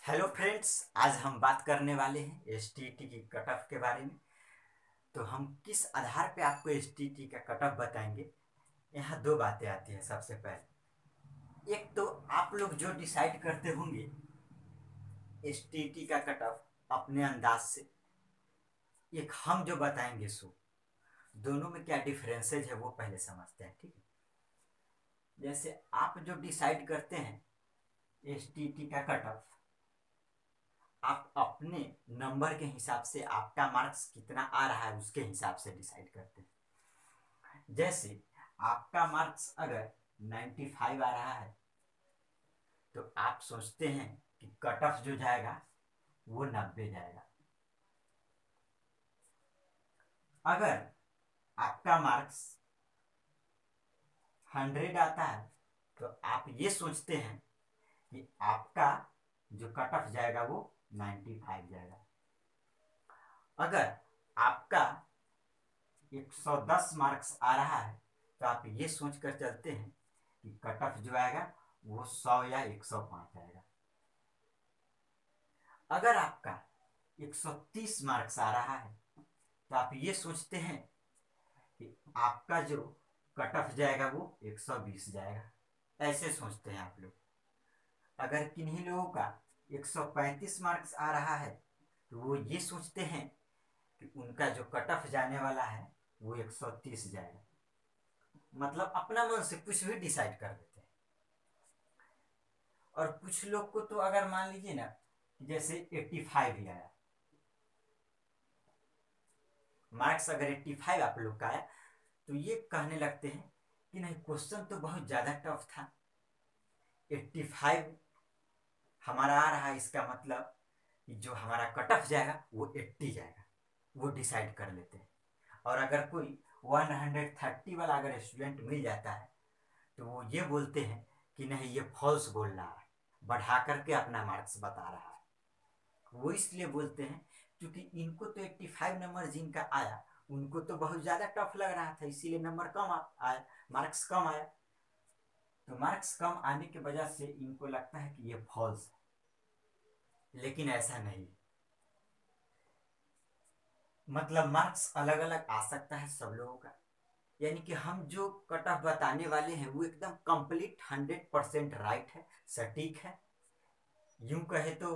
Hello friends, आज हम बात करने वाले हैं एसटीईटी की कट ऑफ के बारे में। तो हम किस आधार पे आपको एसटीईटी का कट ऑफ बताएंगे। यहाँ दो बातें आती हैं। सबसे पहले, एक तो आप लोग जो डिसाइड करते होंगे एसटीईटी का कट ऑफ अपने अंदाज से, एक हम जो बताएंगे सो दोनों में क्या डिफरेंसेज है वो पहले समझते हैं। ठीक है, जैसे आप जो डिसाइड करते हैं एसटीईटी का कट ऑफ, आप अपने नंबर के हिसाब से आपका मार्क्स कितना आ रहा है उसके हिसाब से डिसाइड करते हैं। जैसे आपका मार्क्स अगर 95 आ रहा है तो आप सोचते हैं कि कट ऑफ जो जाएगा वो 90 जाएगा। अगर आपका मार्क्स 100 आता है तो आप ये सोचते हैं कि आपका जो कट ऑफ जाएगा वो 95 जाएगा। अगर आपका 110 मार्क्स आ रहा है तो आप ये सोच कर चलते हैं कि कट ऑफ जो आएगा वो 100 या 105 आएगा। अगर आपका 130 मार्क्स आ रहा है तो आप ये सोचते हैं कि आपका जो कट ऑफ जाएगा वो 120 जाएगा। ऐसे सोचते हैं आप लोग। अगर किन्हीं लोगों का 135 मार्क्स आ रहा है तो वो ये सोचते हैं कि उनका जो कट ऑफ जाने वाला है वो 130 जाएगा। मतलब अपना मन से कुछ भी डिसाइड कर देते हैं। और कुछ लोग को तो अगर मान लीजिए ना, जैसे 85 ही आया मार्क्स, अगर 85 आप लोग का आया तो ये कहने लगते हैं कि नहीं, क्वेश्चन तो बहुत ज्यादा टफ था। 85 हमारा आ रहा है, इसका मतलब कि जो हमारा कट ऑफ जाएगा वो 80 जाएगा। वो डिसाइड कर लेते हैं। और अगर कोई 130 वाला अगर स्टूडेंट मिल जाता है तो वो ये बोलते हैं कि नहीं, ये फॉल्स बोल रहा है, बढ़ा करके अपना मार्क्स बता रहा है। वो इसलिए बोलते हैं क्योंकि इनको तो 85 नंबर जिनका आया उनको तो बहुत ज्यादा टफ लग रहा था, इसीलिए नंबर कम आया, मार्क्स कम आया। तो मार्क्स कम आने की वजह से इनको लगता है कि ये फॉल्स है, लेकिन ऐसा नहीं। मतलब मार्क्स अलग अलग आ सकता है सब लोगों का। यानी कि हम जो कट ऑफ बताने वाले हैं वो एकदम कंप्लीट 100% राइट है, सटीक है। यूं कहे तो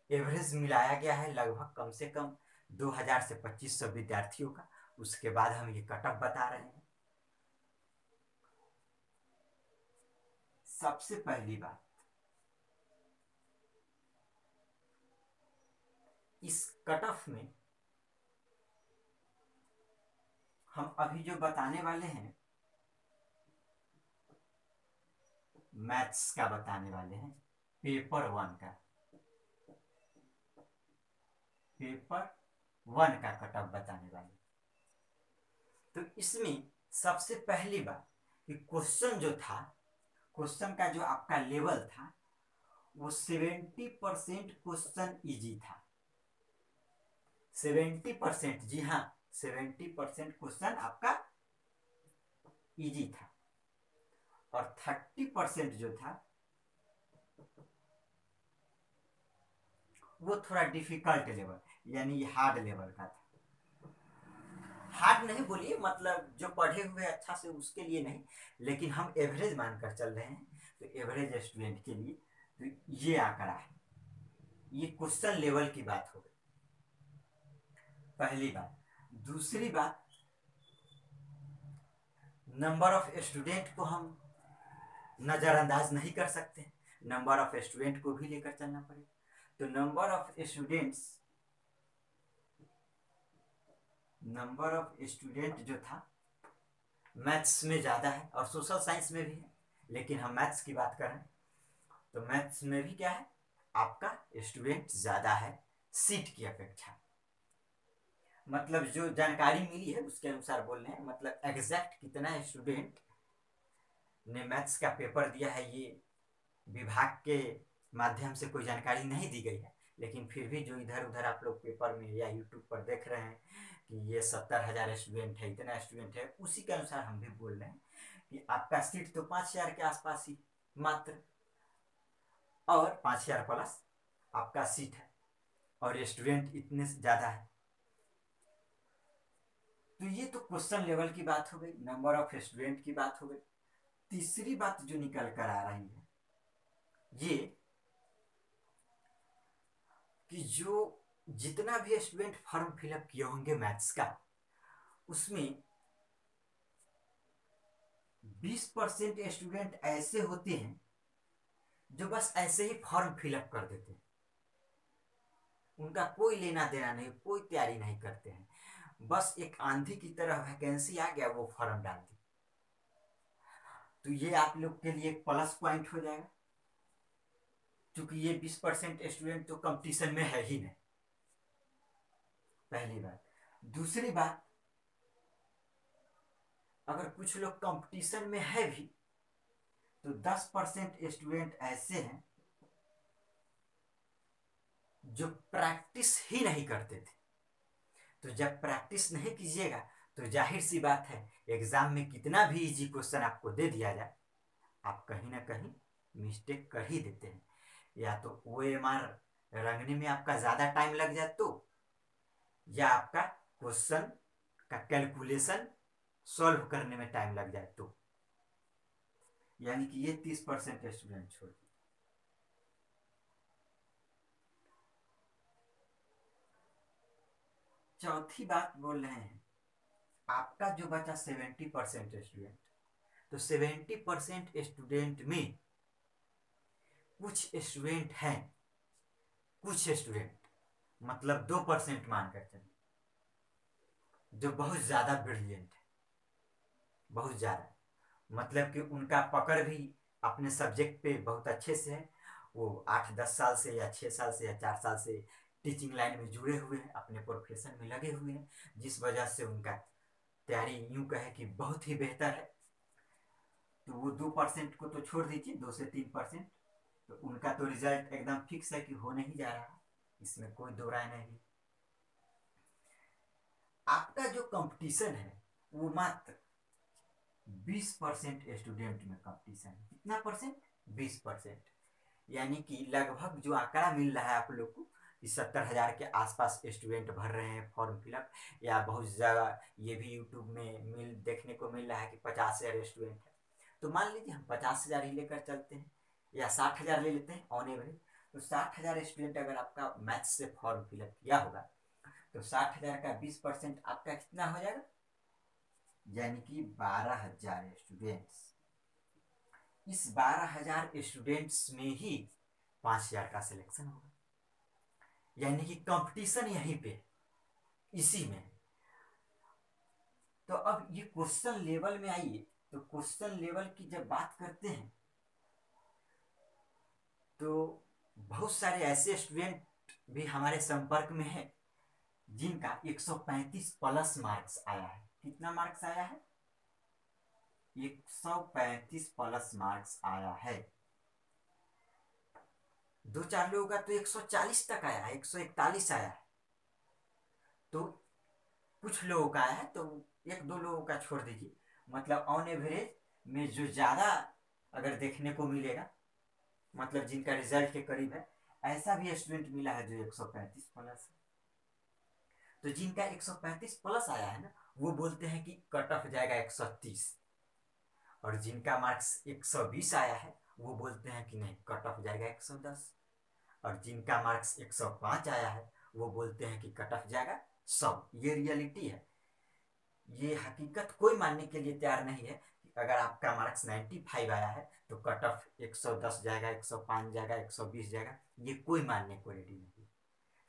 एवरेज मिलाया गया है लगभग कम से कम 2000 से 2500 विद्यार्थियों का। उसके बाद हम ये कट ऑफ बता रहे हैं। सबसे पहली बात, इस कट ऑफ में हम अभी जो बताने वाले हैं मैथ्स का बताने वाले हैं, पेपर वन का। पेपर वन का कट ऑफ बताने वाले। तो इसमें सबसे पहली बात कि क्वेश्चन जो था, क्वेश्चन का जो आपका लेवल था वो 70% क्वेश्चन इजी था। 70%, जी हाँ, 70% क्वेश्चन आपका इजी था। और 30% जो था वो थोड़ा डिफिकल्ट लेवल यानी हार्ड लेवल का था। हार्ड नहीं बोलिए, मतलब जो पढ़े हुए अच्छा से उसके लिए नहीं, लेकिन हम एवरेज मानकर चल रहे हैं। तो एवरेज स्टूडेंट के लिए तो ये आंकड़ा है। ये क्वेश्चन लेवल की बात हो गई, पहली बात। दूसरी बात, नंबर ऑफ स्टूडेंट को हम नजरअंदाज नहीं कर सकते। नंबर ऑफ स्टूडेंट को भी लेकर चलना पड़ेगा। तो नंबर ऑफ स्टूडेंट जो था मैथ्स में ज़्यादा है और सोशल साइंस में भी है, लेकिन हम मैथ्स की बात कर रहे हैं। तो मैथ्स में भी क्या है, आपका स्टूडेंट ज़्यादा है सीट की अपेक्षा। मतलब जो जानकारी मिली है उसके अनुसार बोल रहे हैं, मतलब एग्जैक्ट कितना स्टूडेंट ने मैथ्स का पेपर दिया है ये विभाग के माध्यम से कोई जानकारी नहीं दी गई है। लेकिन फिर भी जो इधर उधर आप लोग पेपर में या यूट्यूब पर देख रहे हैं कि ये 70,000 स्टूडेंट है, इतना स्टूडेंट है, उसी के अनुसार हम भी बोल रहे हैं कि आपका सीट तो 5,000 के आसपास ही मात्र। और 5,000 प्लस आपका सीट है और स्टूडेंट इतने ज़्यादा है। तो ये तो क्वेश्चन लेवल की बात हो गई, नंबर ऑफ स्टूडेंट की बात हो गई। तीसरी बात जो निकल कर आ रही है ये कि जो जितना भी स्टूडेंट फॉर्म फिलअप किए होंगे मैथ्स का, उसमें 20% स्टूडेंट ऐसे होते हैं जो बस ऐसे ही फॉर्म फिलअप कर देते हैं, उनका कोई लेना देना नहीं, कोई तैयारी नहीं करते हैं, बस एक आंधी की तरह वैकेंसी आ गया वो फॉर्म डाल दी। तो ये आप लोग के लिए एक प्लस पॉइंट हो जाएगा, क्योंकि ये 20% स्टूडेंट तो कंपटीशन में है ही नहीं, पहली बात। दूसरी बात, अगर कुछ लोग कंपटीशन में है भी तो 10% स्टूडेंट ऐसे हैं जो प्रैक्टिस ही नहीं करते थे। तो जब प्रैक्टिस नहीं कीजिएगा तो जाहिर सी बात है एग्जाम में कितना भी इजी क्वेश्चन आपको दे दिया जाए, आप कहीं ना कहीं मिस्टेक कर ही देते हैं। या तो OMR रंगने में आपका ज़्यादा टाइम लग जाए तो, या आपका क्वेश्चन का कैलकुलेशन सॉल्व करने में टाइम लग जाए तो। यानी कि ये 30% स्टूडेंट छोड़ दिए। चौथी बात बोल रहे हैं, आपका जो बचा 70% स्टूडेंट, तो 70% स्टूडेंट में कुछ स्टूडेंट हैं, कुछ स्टूडेंट मतलब 2% मानकर चलिए, जो बहुत ज़्यादा ब्रिलियंट है, बहुत ज़्यादा, मतलब कि उनका पकड़ भी अपने सब्जेक्ट पे बहुत अच्छे से है। वो 8-10 साल से या 6 साल से या 4 साल से टीचिंग लाइन में जुड़े हुए हैं, अपने प्रोफेशन में लगे हुए हैं, जिस वजह से उनका तैयारी यूं कहे कि बहुत ही बेहतर है। तो वो 2% को तो छोड़ दीजिए, 2 से 3%, तो उनका तो रिजल्ट एकदम फिक्स है कि होने ही जा रहा है, इसमें कोई दो राय नहीं। आपका जो कंपटीशन है वो मात्र 20% स्टूडेंट में कंपटीशन है। कितना परसेंट? 20%। यानी कि लगभग जो आंकड़ा मिल रहा है आप लोग को कि 70,000 के आसपास स्टूडेंट भर रहे हैं फॉर्म फिलअप, या बहुत ज़्यादा ये भी यूट्यूब में देखने को मिल रहा है कि 50,000 स्टूडेंट है। तो मान लीजिए हम 50,000 ही लेकर चलते हैं, या 60,000 ले लेते हैं ऑन एवरेज। तो 60,000 स्टूडेंट अगर आपका मैथ्स से फॉर्म फिलअप किया होगा तो 60,000 का 20% आपका कितना हो जाएगा? यानी कि 12,000 स्टूडेंट्स। इस 12,000 स्टूडेंट्स में ही 5,000 का सिलेक्शन होगा। यानी कि कंपटीशन यहीं पे, इसी में। तो अब ये क्वेश्चन लेवल में आइए, तो क्वेश्चन लेवल की जब बात करते हैं तो बहुत सारे ऐसे स्टूडेंट भी हमारे संपर्क में हैं जिनका 135 प्लस मार्क्स आया है। कितना मार्क्स आया है? 135 प्लस मार्क्स आया है। 2-4 लोगों का तो 140 तक आया है, 141 आया है। तो कुछ लोगों का आया है, तो 1-2 लोगों का छोड़ दीजिए, मतलब ऑन एवरेज में जो ज़्यादा अगर देखने को मिलेगा, मतलब जिनका रिजल्ट के करीब है, ऐसा भी स्टूडेंट मिला है जो 135 प्लस है। तो जिनका 135 प्लस आया है ना, वो बोलते हैं कि कट ऑफ जाएगा 130, और जिनका मार्क्स 120 आया है वो बोलते हैं कि नहीं कट ऑफ जाएगा 110, और जिनका मार्क्स 105 आया है वो बोलते हैं कि कट ऑफ जाएगा 100। ये रियलिटी है, ये हकीकत कोई मानने के लिए तैयार नहीं है कि अगर आपका मार्क्स 95 आया है तो कट ऑफ 110 जाएगा, 105 जाएगा, 120 जाएगा, ये कोई मानने को रेडी नहीं है।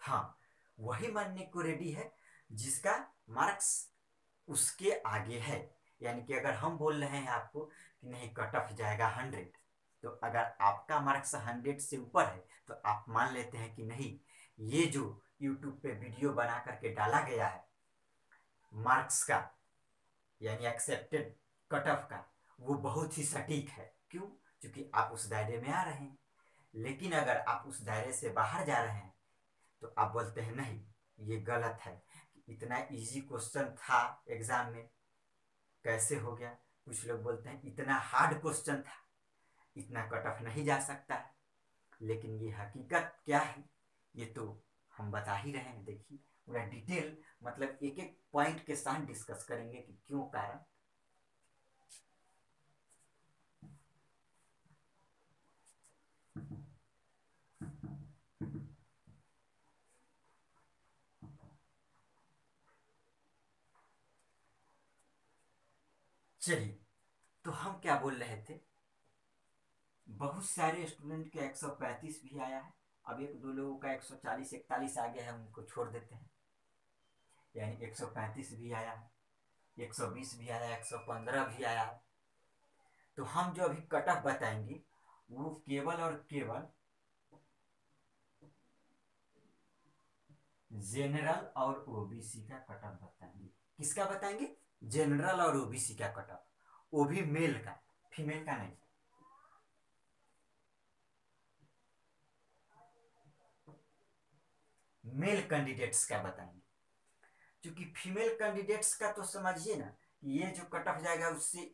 हाँ, वही मानने को रेडी है जिसका मार्क्स उसके आगे है। यानी कि अगर हम बोल रहे हैं आपको कि नहीं कट ऑफ जाएगा 100, तो अगर आपका मार्क्स 100 से ऊपर है तो आप मान लेते हैं कि नहीं, ये जो यूट्यूब पे वीडियो बना करके डाला गया है मार्क्स का, यानी एक्सेप्टेड कट ऑफ का, वो बहुत ही सटीक है। क्यों? क्योंकि आप उस दायरे में आ रहे हैं। लेकिन अगर आप उस दायरे से बाहर जा रहे हैं तो आप बोलते हैं नहीं ये गलत है, इतना इजी क्वेश्चन था एग्जाम में, कैसे हो गया? कुछ लोग बोलते हैं इतना हार्ड क्वेश्चन था, इतना कट ऑफ नहीं जा सकता है। लेकिन ये हकीकत क्या है ये तो हम बता ही रहे हैं। देखिए पूरा डिटेल, मतलब एक एक पॉइंट के साथ डिस्कस करेंगे कि क्यों कारण। चलिए, तो हम क्या बोल रहे थे, बहुत सारे स्टूडेंट के 135 भी आया है। अब एक दो लोगों का 140 41 आ गया है, हम उनको छोड़ देते हैं। यानी 135 भी आया है, 120 भी आया है, 115 भी आया है। तो हम जो अभी कट ऑफ बताएंगे वो केवल और केवल जनरल और ओबीसी का कट ऑफ बताएंगे। किसका बताएंगे? जनरल और ओबीसी का कट ऑफ, वो भी मेल का, फीमेल का नहीं। मेल कैंडिडेट्स का बताएंगे। क्योंकि फीमेल कैंडिडेट्स का तो समझिए ना, ये जो कट ऑफ जाएगा उससे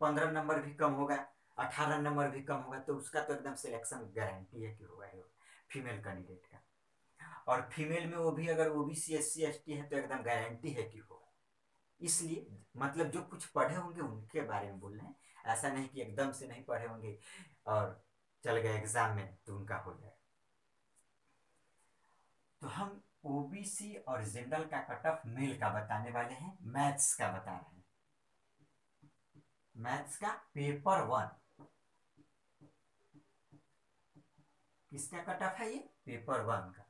15 नंबर भी कम होगा, 18 नंबर भी कम होगा, तो उसका तो एकदम सिलेक्शन गारंटी है कि होगा ही फीमेल कैंडिडेट का। और फीमेल में वो भी अगर ओबीसी SC ST है तो एकदम गारंटी है कि होगा। इसलिए मतलब जो कुछ पढ़े होंगे उनके बारे में बोल रहे हैं, ऐसा नहीं कि एकदम से नहीं पढ़े होंगे और चल गए एग्जाम में तो उनका हो जाए। तो हम ओबीसी और जनरल का कट ऑफ मेल का बताने वाले हैं, मैथ्स का बता रहे हैं। मैथ्स का पेपर 1 किसका कट ऑफ है? ये पेपर 1 का।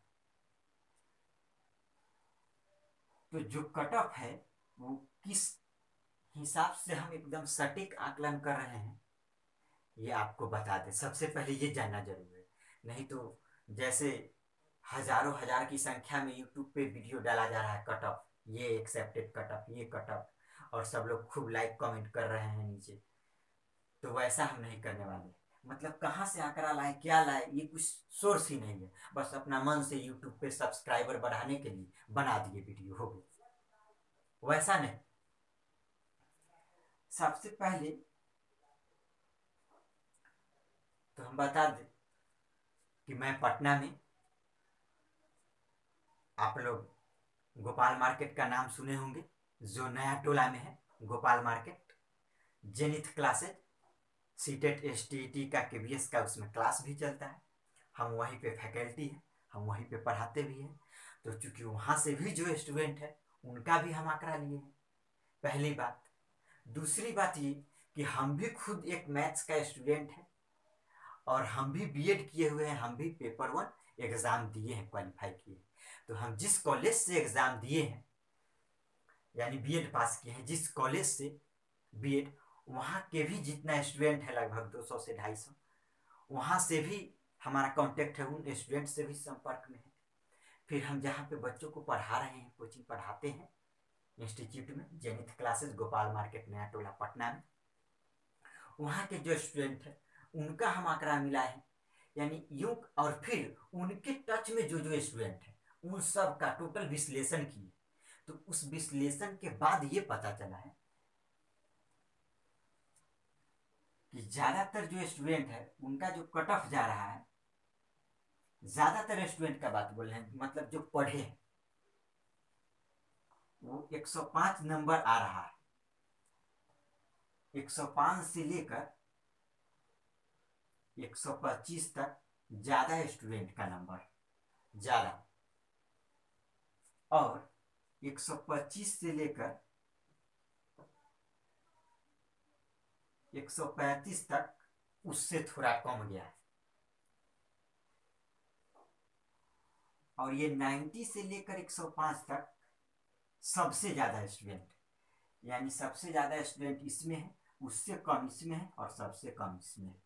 तो जो कट ऑफ है वो किस हिसाब से हम एकदम सटीक आकलन कर रहे हैं ये आपको बता दें। सबसे पहले ये जानना जरूरी है, नहीं तो जैसे हजारों हजार की संख्या में यूट्यूब पे वीडियो डाला जा रहा है कट ऑफ, ये एक्सेप्टेड कट ऑफ, ये कट ऑफ, और सब लोग खूब लाइक कमेंट कर रहे हैं नीचे, तो वैसा हम नहीं करने वाले। मतलब कहाँ से आंकड़ा लाए, क्या लाए, ये कुछ सोर्स ही नहीं है, बस अपना मन से यूट्यूब पे सब्सक्राइबर बढ़ाने के लिए बना दिए वीडियो, हो गए, वैसा नहीं। सबसे पहले तो हम बता दें कि मैं पटना में, आप लोग गोपाल मार्केट का नाम सुने होंगे, जो नया टोला में है Gopal market, zenith classes, CTET STET का KBS का उसमें क्लास भी चलता है, हम वहीं पे फैकल्टी हैं, हम वहीं पे पढ़ाते भी हैं। तो चूंकि वहाँ से भी जो स्टूडेंट है उनका भी हम आंकड़ा लिए हैं, पहली बात। दूसरी बात ये कि हम भी खुद एक मैथ्स का स्टूडेंट है और हम भी बीएड किए हुए हैं, हम भी पेपर 1 एग्जाम दिए हैं, क्वालिफाई किए। तो हम जिस कॉलेज से एग्जाम दिए हैं, यानी बीएड पास किए हैं जिस कॉलेज से बीएड, वहाँ के भी जितना स्टूडेंट है लगभग 200 से 250, वहाँ से भी हमारा कांटेक्ट है, उन स्टूडेंट से भी संपर्क में है। फिर हम जहाँ पे बच्चों को पढ़ा रहे हैं, कोचिंग पढ़ाते हैं इंस्टीट्यूट में, जेनिथ क्लासेस, गोपाल मार्केट, नया टोला, पटना में, वहाँ के जो स्टूडेंट है उनका हम आंकड़ा मिला है, यानी यूं। और फिर उनके टच में जो जो स्टूडेंट है उन सब का टोटल विश्लेषण किए, तो उस विश्लेषण के बाद ये पता चला है कि ज्यादातर जो स्टूडेंट है उनका जो कट ऑफ जा रहा है, ज्यादातर स्टूडेंट का बात बोल रहे हैं, मतलब जो पढ़े हैं, वो 105 नंबर आ रहा है। 105 से लेकर 125 तक ज्यादा स्टूडेंट का नंबर ज्यादा, और 125 से लेकर 135 तक उससे थोड़ा कम गया है। और ये 90 से लेकर 105 तक सबसे ज्यादा स्टूडेंट, यानी सबसे ज्यादा स्टूडेंट इसमें है, उससे कम इसमें है, और सबसे कम इसमें है।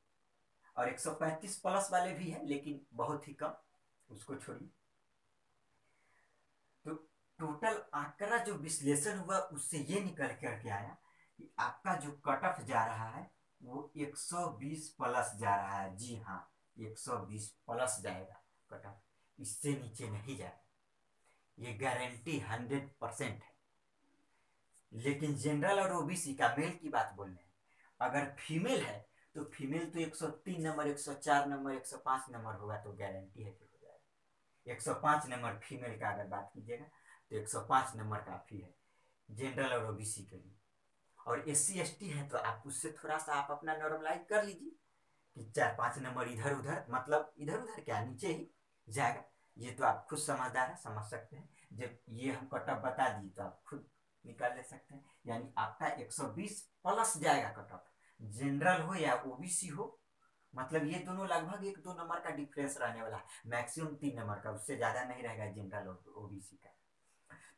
और 135 प्लस वाले भी है लेकिन बहुत ही कम, उसको छोड़िए। तो टोटल आंकड़ा जो विश्लेषण हुआ उससे ये निकल करके आया कि आपका जो कट ऑफ जा रहा है वो 120 प्लस जा रहा है। जी हाँ, 120 प्लस जाएगा कट ऑफ, इससे नीचे नहीं जाएगा, ये गारंटी 100% है। लेकिन जनरल और ओबीसी का, मेल की बात बोल रहे हैं, अगर फीमेल है तो फीमेल तो 103 नंबर, 104 नंबर, 105 नंबर होगा तो गारंटी है कि हो जाएगा। 105 नंबर फीमेल का अगर बात कीजिएगा तो 105 नंबर काफी है जनरल और ओबीसी के लिए। और SC ST है तो आप उससे थोड़ा सा आप अपना नॉर्मलाइज कर लीजिए कि 4-5 नंबर इधर उधर, मतलब इधर उधर क्या नीचे ही जाएगा। ये तो आप खुद समझदार है, समझ सकते हैं। जब ये हम कट ऑफ बता दिए तो आप खुद निकाल ले सकते हैं। यानी आपका 120 प्लस जाएगा कट ऑफ, जनरल हो या ओबीसी हो। मतलब ये दोनों लगभग 1-2 नंबर का डिफरेंस रहने वाला है, मैक्सिमम 3 नंबर का, उससे ज्यादा नहीं रहेगा जनरल और ओबीसी का।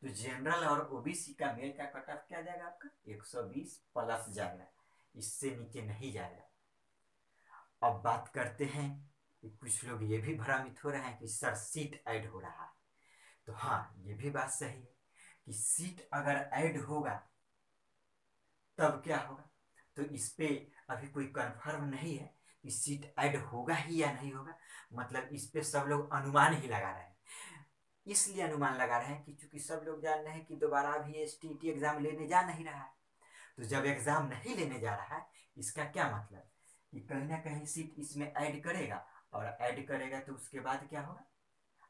तो जनरल और ओबीसी का मेल का कट ऑफ क्या जाएगा आपका 120 प्लस जाएगा, इससे नीचे नहीं जाएगा। अब बात करते हैं कि कुछ लोग ये भी भ्रमित हो रहे हैं कि सर सीट ऐड हो रहा है। तो हाँ, ये भी बात सही है कि सीट अगर ऐड होगा तब क्या होगा। तो इस पे अभी कोई कंफर्म नहीं है कि सीट ऐड होगा ही या नहीं होगा। मतलब इस पे सब लोग अनुमान ही लगा रहे हैं। इसलिए अनुमान लगा रहे हैं कि चूंकि सब लोग जान रहे हैं कि दोबारा भी STT एग्जाम लेने जा नहीं रहा है। तो जब एग्जाम नहीं लेने जा रहा है, इसका क्या मतलब कि कहीं ना कहीं सीट इसमें ऐड करेगा, और ऐड करेगा तो उसके बाद क्या होगा,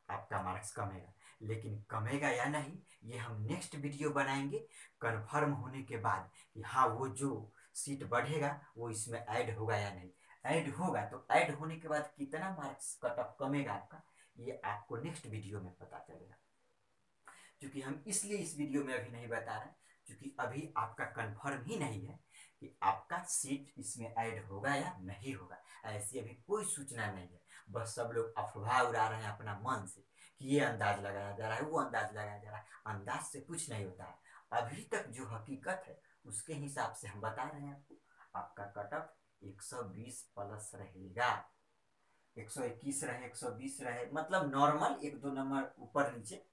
आपका मार्क्स कमेगा। लेकिन कमेगा या नहीं ये हम नेक्स्ट वीडियो बनाएंगे कंफर्म होने के बाद कि हाँ वो जो सीट बढ़ेगा वो इसमें ऐड होगा या नहीं। ऐड होगा तो ऐड होने के बाद कितना मार्क्स कट ऑफ कमेगा आपका, ये आपको नेक्स्ट वीडियो में पता चलेगा। क्योंकि हम इसलिए इस वीडियो में अभी नहीं बता रहे क्योंकि अभी आपका कंफर्म ही नहीं है कि आपका सीट इसमें ऐड होगा या नहीं होगा। ऐसी अभी कोई सूचना नहीं है, बस सब लोग अफवाह उड़ा रहे हैं अपना मन से कि ये अंदाज लगाया जा रहा है, वो अंदाज लगाया जा रहा है। अंदाज से कुछ नहीं होता है। अभी तक जो हकीकत है उसके हिसाब से हम बता रहे हैं आपको, आपका कट ऑफ 120 प्लस रहेगा। 121 रहे, 120 रहे, मतलब नॉर्मल 1-2 नंबर ऊपर नीचे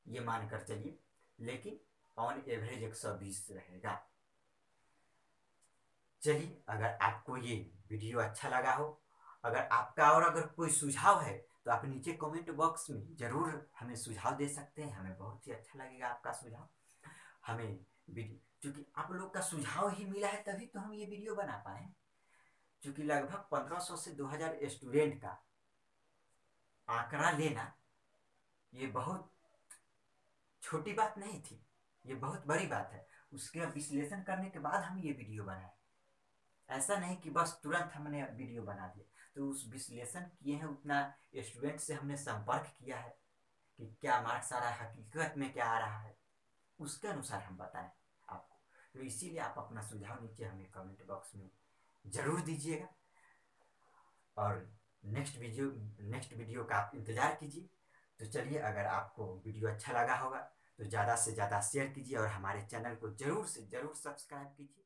ये मानकर चलिए, लेकिन ऑन एवरेज 120 रहेगा। चलिए, अगर आपको ये वीडियो अच्छा लगा हो, अगर आपका और अगर कोई सुझाव है तो आप नीचे कमेंट बॉक्स में जरूर हमें सुझाव दे सकते हैं। हमें बहुत ही अच्छा लगेगा आपका सुझाव। हमें वीडियो, क्योंकि आप लोग का सुझाव ही मिला है तभी तो हम ये वीडियो बना पाए। क्योंकि लगभग 1500 से 2000 स्टूडेंट का आंकड़ा लेना ये बहुत छोटी बात नहीं थी, ये बहुत बड़ी बात है। उसके विश्लेषण करने के बाद हम ये वीडियो बनाए। ऐसा नहीं कि बस तुरंत हमने वीडियो बना दिया। तो उस विश्लेषण किए हैं, उतना स्टूडेंट से हमने संपर्क किया है कि क्या मार्क्स आ रहा है, हकीकत में क्या आ रहा है, उसके अनुसार हम बताएं आपको। तो इसीलिए आप अपना सुझाव नीचे हमें कमेंट बॉक्स में जरूर दीजिएगा। और नेक्स्ट वीडियो का आप इंतजार कीजिए। तो चलिए, अगर आपको वीडियो अच्छा लगा होगा तो ज़्यादा से ज़्यादा शेयर कीजिए और हमारे चैनल को जरूर से जरूर सब्सक्राइब कीजिए।